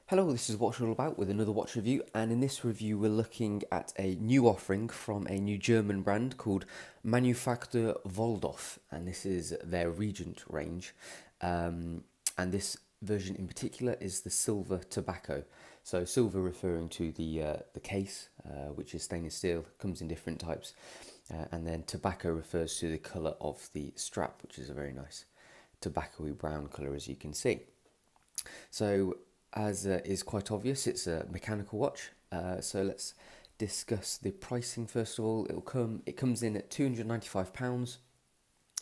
Hello, this is Watch All About with another watch review, and in this review we're looking at a new offering from a new German brand called Manufaktur Waldhoff, and this is their Regent range, and this version in particular is the silver tobacco. So silver referring to the case, which is stainless steel, comes in different types, and then tobacco refers to the colour of the strap, which is a very nice tobacco-y brown colour, as you can see. So, as is quite obvious, it's a mechanical watch. So let's discuss the pricing first of all. It comes in at £295,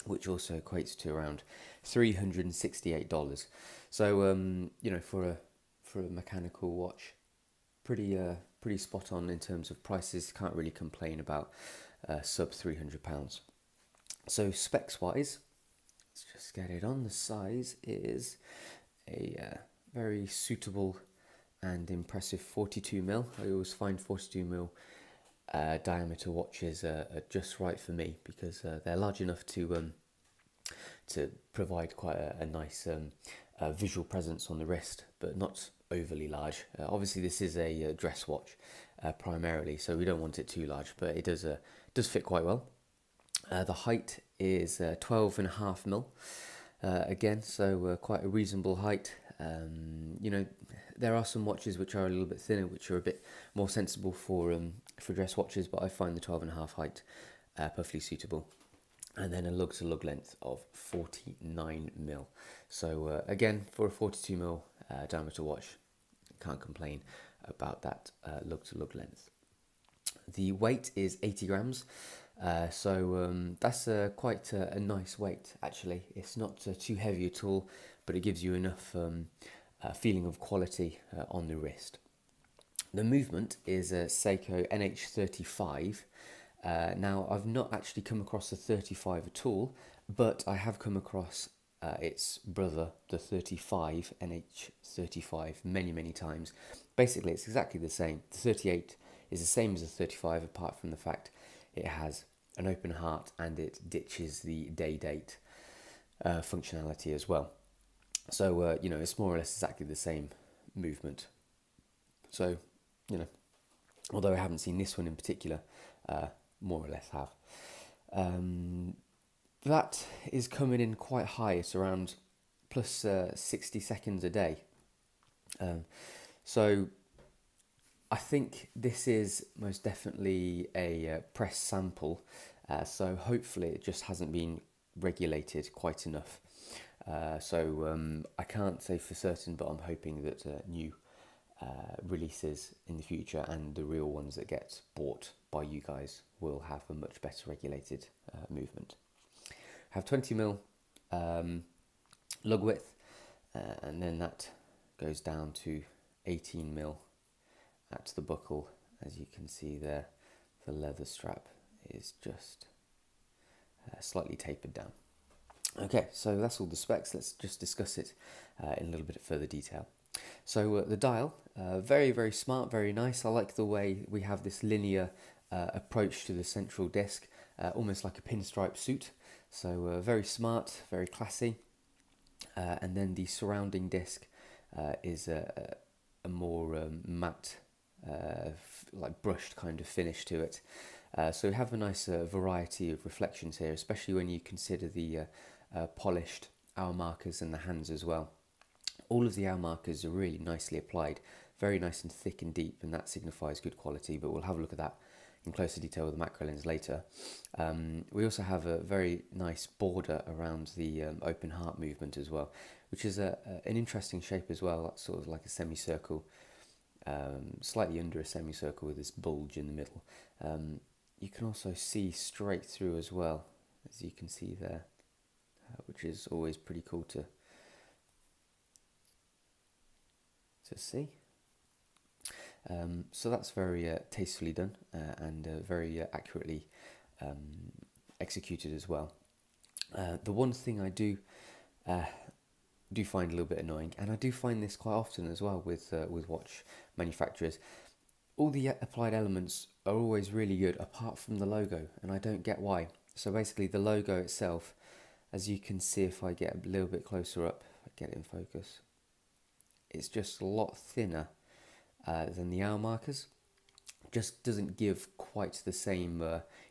which also equates to around $368. So for a mechanical watch, pretty spot on in terms of prices. Can't really complain about sub £300. So specs wise, let's just get it on. The size is a very suitable and impressive 42mm. I always find 42mm diameter watches are just right for me because they're large enough to provide quite a nice visual presence on the wrist, but not overly large. Obviously, this is a dress watch primarily, so we don't want it too large, but it does fit quite well. The height is 12.5mm. Again, so quite a reasonable height. There are some watches which are a little bit thinner, which are a bit more sensible for dress watches, but I find the 12.5 height perfectly suitable. And then a lug-to-lug length of 49mm. So again, for a 42mm diameter watch, can't complain about that lug-to-lug length. The weight is 80 grams. That's quite a nice weight, actually. It's not too heavy at all, but it gives you enough feeling of quality on the wrist. The movement is a Seiko NH35. Now, I've not actually come across the 35 at all, but I have come across its brother, the 35, NH35, many times. Basically, it's exactly the same. The 38 is the same as the 35, apart from the fact it has an open heart and it ditches the day-date functionality as well. So, it's more or less exactly the same movement. So, although I haven't seen this one in particular, more or less have. That is coming in quite high. It's around plus 60 seconds a day. So I think this is most definitely a press sample, so hopefully it just hasn't been regulated quite enough. I can't say for certain, but I'm hoping that new releases in the future and the real ones that get bought by you guys will have a much better regulated movement. Have 20mm lug width, and then that goes down to 18mm at the buckle. As you can see there, the leather strap is just slightly tapered down. Okay, so that's all the specs. Let's just discuss it in a little bit further detail. So the dial, very smart, very nice. I like the way we have this linear approach to the central disc, almost like a pinstripe suit. So very smart, very classy. And then the surrounding disc is a more matte, like brushed kind of finish to it. So we have a nice variety of reflections here, especially when you consider the polished hour markers and the hands as well. All of the hour markers are really nicely applied, very nice and thick and deep, and that signifies good quality, but we'll have a look at that in closer detail with the macro lens later. We also have a very nice border around the open heart movement as well, which is an interesting shape as well. That's sort of like a semicircle, slightly under a semicircle with this bulge in the middle. You can also see straight through as well, as you can see there, which is always pretty cool to see. So that's very tastefully done and very accurately executed as well. The one thing I do find a little bit annoying, and I do find this quite often as well with watch manufacturers, all the applied elements are always really good apart from the logo, and I don't get why. So basically the logo itself, as you can see if I get a little bit closer up, get it in focus, it's just a lot thinner than the hour markers. Just doesn't give quite the same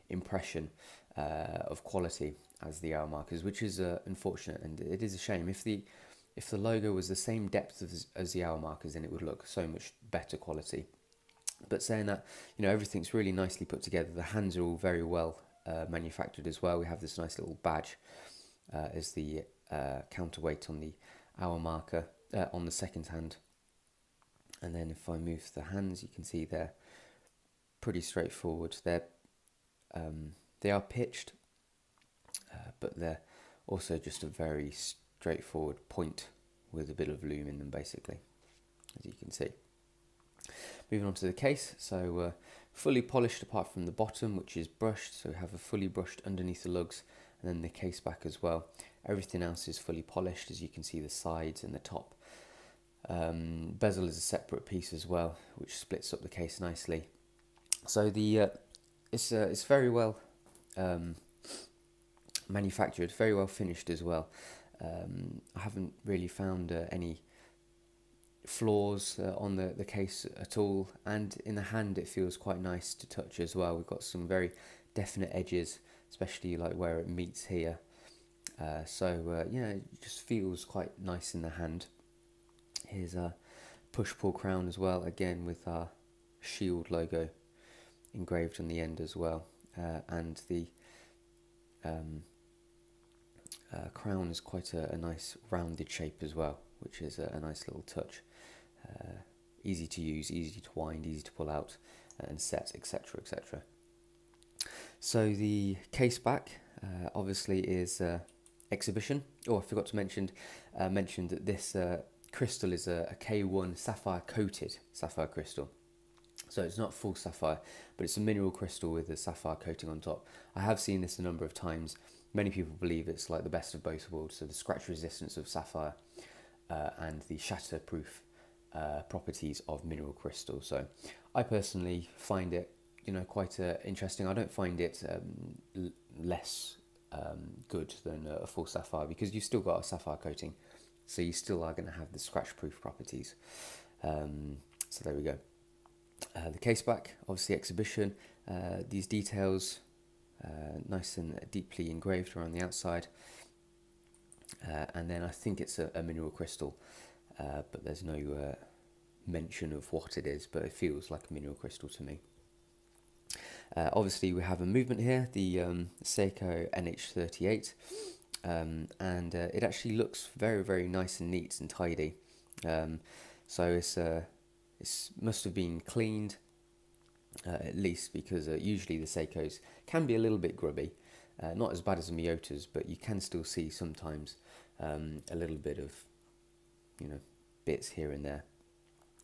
impression of quality as the hour markers, which is unfortunate, and it is a shame. If the logo was the same depth as the hour markers, then it would look so much better quality. But saying that, everything's really nicely put together. The hands are all very well manufactured as well. We have this nice little badge as the counterweight on the hour marker on the second hand. And then if I move the hands, you can see they're pretty straightforward. They are pitched, but they're also just a very straightforward point with a bit of loom in them, basically, as you can see. Moving on to the case, so fully polished apart from the bottom, which is brushed, so we have a fully brushed underneath the lugs, and then the case back as well. Everything else is fully polished, as you can see, the sides and the top. Bezel is a separate piece as well, which splits up the case nicely. So it's very well manufactured, very well finished as well. I haven't really found any flaws on the case at all, and in the hand it feels quite nice to touch as well. We've got some very definite edges, especially like where it meets here. Yeah, it just feels quite nice in the hand. Here's a push-pull crown as well, again with our shield logo engraved on the end as well, and the crown is quite a nice rounded shape as well, which is a nice little touch. Easy to use, easy to wind, easy to pull out and set, etc, etc. So the case back obviously is exhibition. Oh, I forgot to mention that this crystal is a K1 sapphire coated sapphire crystal. So it's not full sapphire, but it's a mineral crystal with a sapphire coating on top. I have seen this a number of times. Many people believe it's like the best of both worlds, so the scratch resistance of sapphire and the shatterproof properties of mineral crystal. So I personally find it, quite interesting. I don't find it less good than a full sapphire, because you've still got a sapphire coating, so you still are going to have the scratch proof properties. So there we go. The case back, obviously exhibition. These details nice and deeply engraved around the outside, and then I think it's a mineral crystal, but there's no mention of what it is, but it feels like a mineral crystal to me. Obviously we have a movement here, the Seiko NH38, and it actually looks very, very nice and neat and tidy. So it must have been cleaned, at least, because usually the Seikos can be a little bit grubby. Not as bad as the Miyotas, but you can still see sometimes a little bit of, bits here and there.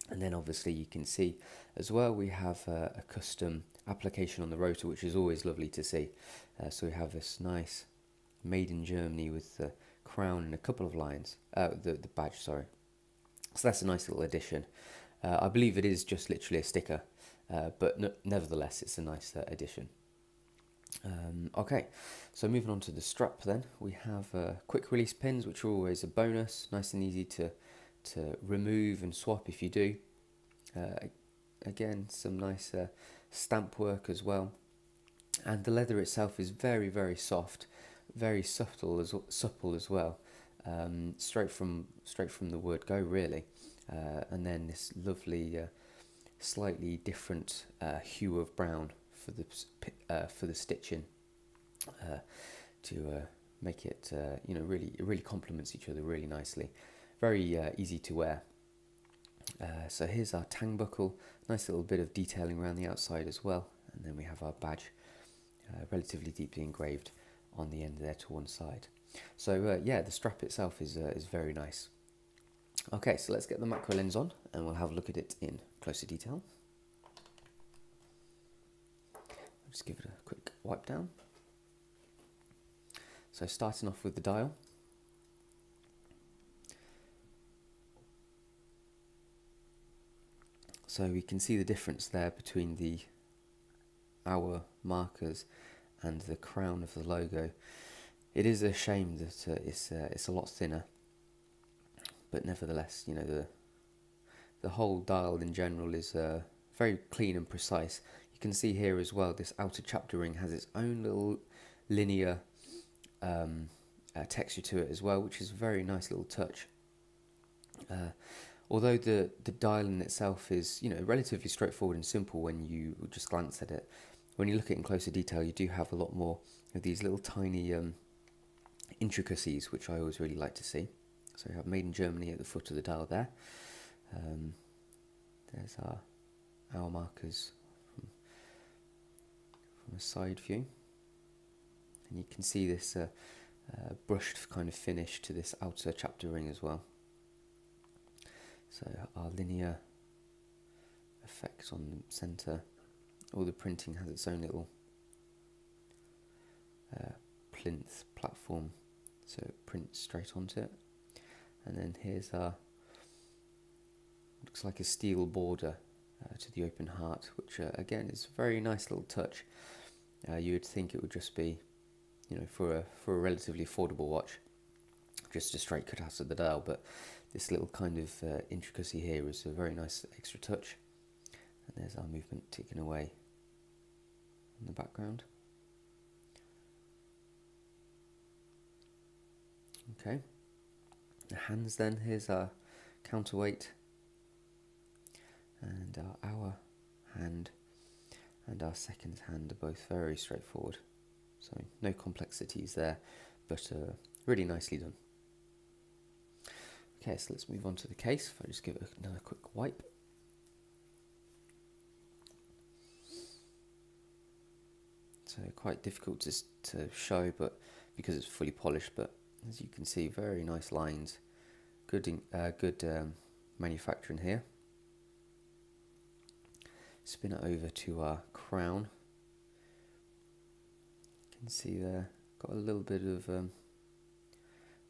And then obviously you can see as well we have a custom application on the rotor, which is always lovely to see. So we have this nice made in Germany with the crown and a couple of lines, the badge, sorry. So that's a nice little addition. I believe it is just literally a sticker, but nevertheless it's a nice addition. Okay, so moving on to the strap then, we have quick release pins, which are always a bonus, nice and easy to remove and swap if you do. Again, some nice stamp work as well, and the leather itself is very, very soft, very supple as well, straight from the word go, really. And then this lovely slightly different hue of brown for the stitching, to make it it really complements each other really nicely. Very easy to wear. So here's our tang buckle, nice little bit of detailing around the outside as well, and then we have our badge relatively deeply engraved on the end there to one side. So yeah, the strap itself is very nice. Okay, so let's get the macro lens on and we'll have a look at it in closer detail. I'll just give it a quick wipe down. So starting off with the dial. So we can see the difference there between the hour markers and the crown of the logo. It is a shame that it's a lot thinner, but nevertheless, the whole dial in general is very clean and precise. You can see here as well, this outer chapter ring has its own little linear texture to it as well, which is a very nice little touch. Although the dial in itself is, relatively straightforward and simple when you just glance at it, when you look at it in closer detail, you do have a lot more of these little tiny intricacies, which I always really like to see. So we have Made in Germany at the foot of the dial there. There's our hour markers from a side view, and you can see this brushed kind of finish to this outer chapter ring as well. So our linear effect on the centre, all the printing has its own little plinth platform, so it prints straight onto it. And then here's our, looks like a steel border to the open heart, which again is a very nice little touch. You would think it would just be, for a relatively affordable watch, just a straight cut out of the dial, but this little kind of intricacy here is a very nice extra touch. And there's our movement ticking away in the background. Okay, the hands then, here's our counterweight, and our hour hand and our second hand are both very straightforward. So no complexities there, but really nicely done. Okay, so let's move on to the case. If I just give it another quick wipe. So quite difficult to show, but because it's fully polished, but as you can see, very nice lines, good manufacturing here. Spin it over to our crown. You can see there, got a little bit of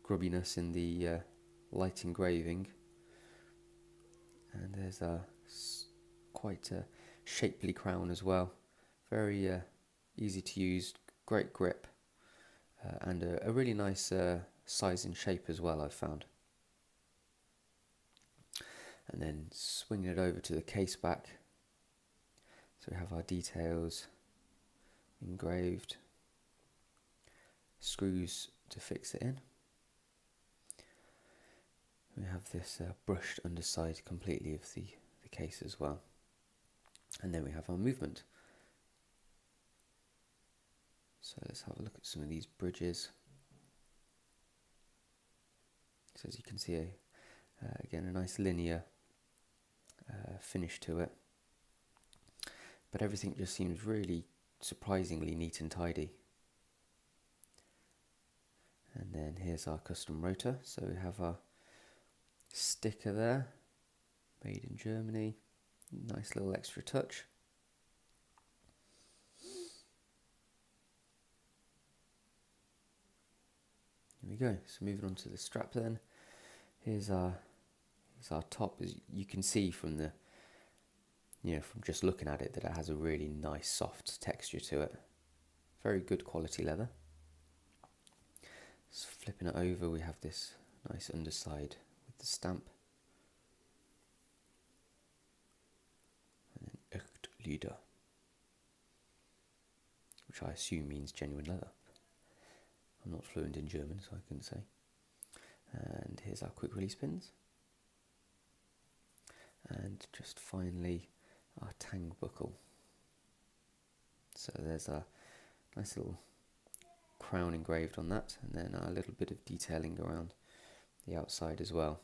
grubbiness in the light engraving, and there's a quite a shapely crown as well. Very easy to use, great grip, and a really nice size and shape as well, I've found. And then swinging it over to the case back, so we have our details engraved, screws to fix it in. We have this brushed underside completely of the case as well. And then we have our movement. So let's have a look at some of these bridges. So as you can see, again, a nice linear finish to it. But everything just seems really surprisingly neat and tidy. And then here's our custom rotor. So we have our sticker there, Made in Germany, nice little extra touch. Here we go. So moving on to the strap then. Here's our top. As you can see from the, from just looking at it, that it has a really nice soft texture to it. Very good quality leather. So flipping it over, we have this nice underside with the stamp. And then Echt Leder, which I assume means genuine leather. I'm not fluent in German, so I couldn't say. And here's our quick release pins. And just finally, our tang buckle. So there's a nice little crown engraved on that, and then a little bit of detailing around the outside as well.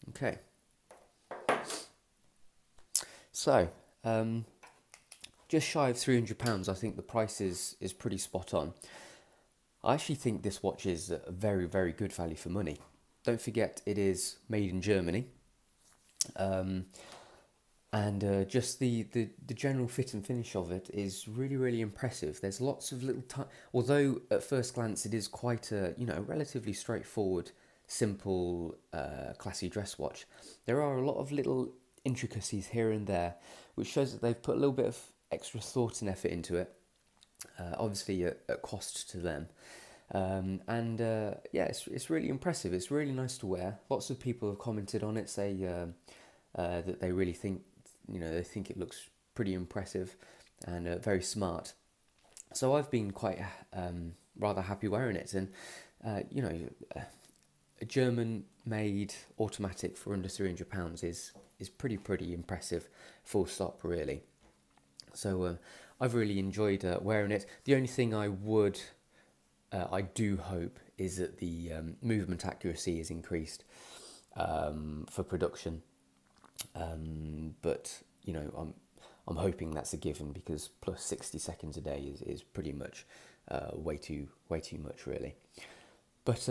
Okay. So, just shy of £300, I think the price is pretty spot on. I actually think this watch is a very, very good value for money. Don't forget, it is made in Germany. And just the general fit and finish of it is really, really impressive. There's lots of little, although at first glance it is quite a, relatively straightforward, simple, classy dress watch, there are a lot of little intricacies here and there, which shows that they've put a little bit of extra thought and effort into it, obviously at cost to them. Yeah, it's really impressive. It's really nice to wear. Lots of people have commented on it, say that they really think, they think it looks pretty impressive and very smart. So I've been quite rather happy wearing it, and you know, a German-made automatic for under £300 is pretty impressive. Full stop, really. So I've really enjoyed wearing it. The only thing I do hope is that the movement accuracy is increased for production. But I'm hoping that's a given, because plus 60 seconds a day is pretty much way too much, really. But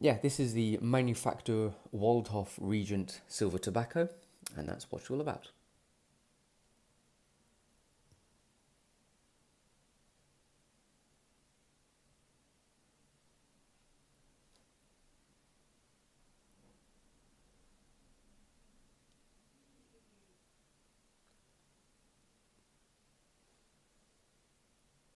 yeah, this is the Manufaktur Waldhoff Regent Silver Tobacco, and that's what it's all about.